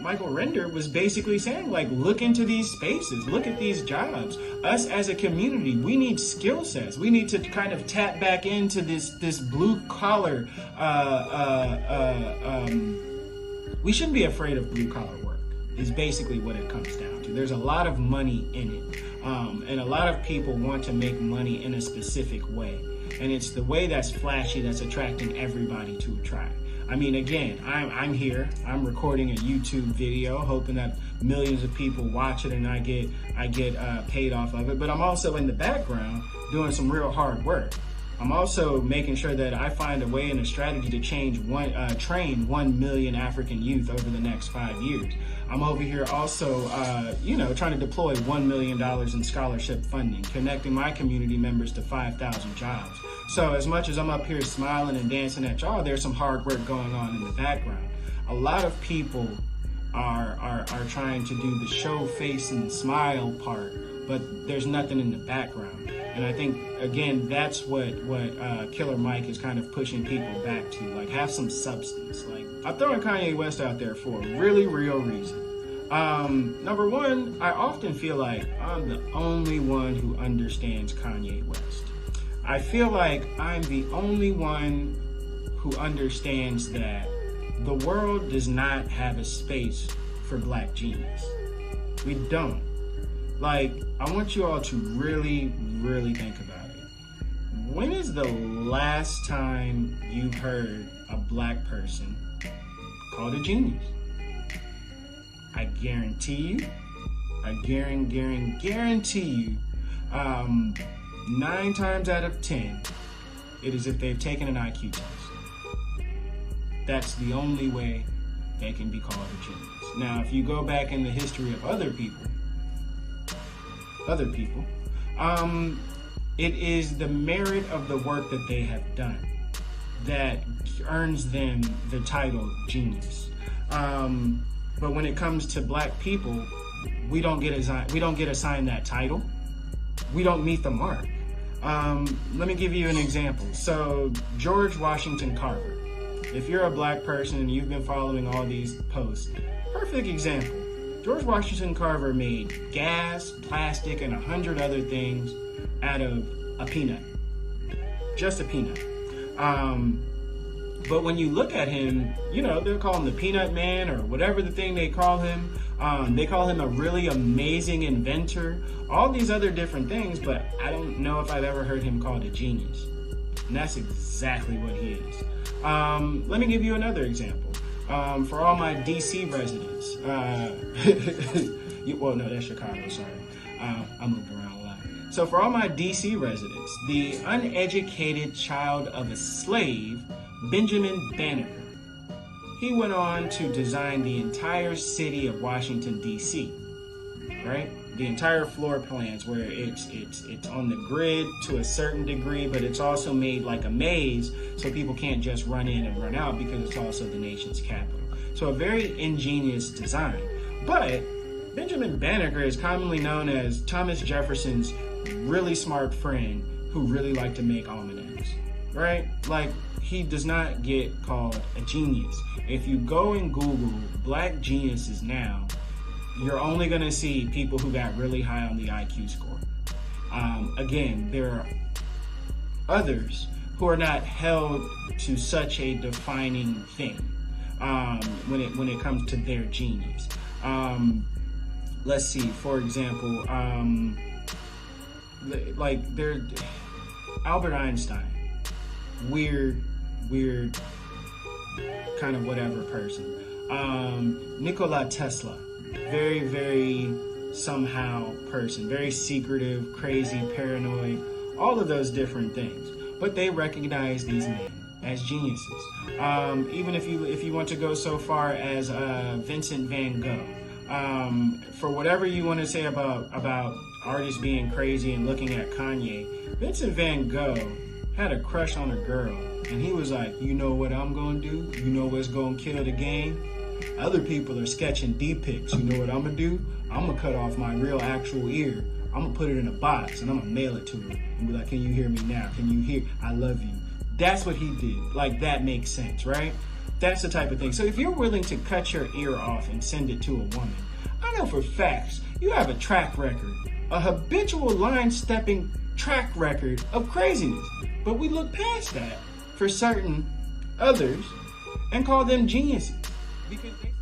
Michael Render was basically saying, like, look into these spaces, look at these jobs. Us as a community, we need skill sets. We need to kind of tap back into this blue collar. We shouldn't be afraid of blue collar work, is basically what it comes down to. There's a lot of money in it. And a lot of people want to make money in a specific way. And it's the way that's flashy that's attracting everybody to try. I mean, again, I'm here, I'm recording a YouTube video, hoping that millions of people watch it and I get paid off of it. But I'm also in the background doing some real hard work. I'm also making sure that I find a way and a strategy to train 1 million African youth over the next 5 years. I'm over here also, trying to deploy $1 million in scholarship funding, connecting my community members to 5,000 jobs. So as much as I'm up here smiling and dancing at y'all, there's some hard work going on in the background. A lot of people are trying to do the show face and smile part, but there's nothing in the background. And I think, again, that's what Killer Mike is kind of pushing people back to. Like, have some substance. Like, I'm throwing Kanye West out there for a really real reason. Number one, I often feel like I'm the only one who understands Kanye West. I feel like I'm the only one who understands that the world does not have a space for Black genius. We don't. Like, I want you all to really, really think about it. When is the last time you heard a Black person called a genius? I guarantee you, guarantee you, 9 times out of 10, it is if they've taken an IQ test. That's the only way they can be called a genius. Now, if you go back in the history of other people, it is the merit of the work that they have done that earns them the title genius. But when it comes to Black people, we don't get assigned that title. We don't meet the mark. Let me give you an example. So George Washington Carver. If you're a Black person and you've been following all these posts, perfect example. George Washington Carver made gas, plastic, and 100 other things out of a peanut. Just a peanut. But when you look at him, they'll call him the Peanut Man or whatever the thing they call him. They call him a really amazing inventor. All these other different things, but I don't know if I've ever heard him called a genius. And that's exactly what he is. Let me give you another example. For all my DC residents, well, no, that's Chicago, sorry. I moved around a lot. So for all my DC residents, the uneducated child of a slave, Benjamin Banneker, he went on to design the entire city of Washington, DC, right? The entire floor plans where it's on the grid to a certain degree, but it's also made like a maze so people can't just run in and run out because it's also the nation's capital. So a very ingenious design. But Benjamin Banneker is commonly known as Thomas Jefferson's really smart friend who really liked to make almanacs, right? Like, he does not get called a genius. If you go and Google Black geniuses now, you're only gonna see people who got really high on the IQ score. Again, there are others who are not held to such a defining thing when it comes to their genius. Let's see, for example, Albert Einstein, weird kind of whatever person. Nikola Tesla, very, very somehow person, very secretive, crazy, paranoid, all of those different things. But they recognize these men as geniuses. Even if you want to go so far as Vincent van Gogh. For whatever you want to say about artists being crazy and looking at Kanye, Vincent van Gogh had a crush on a girl, and he was like, you know what I'm gonna do? You know what's gonna kill the game? Other people are sketching D-pics. You know what I'm gonna do? I'm gonna cut off my real actual ear. I'm gonna put it in a box and I'm gonna mail it to her and be like, can you hear me now? Can you hear? I love you. That's what he did. Like, that makes sense, right? That's the type of thing. So if you're willing to cut your ear off and send it to a woman, I know for facts you have a track record, a habitual line-stepping track record of craziness. But we look past that for certain others and call them geniuses because they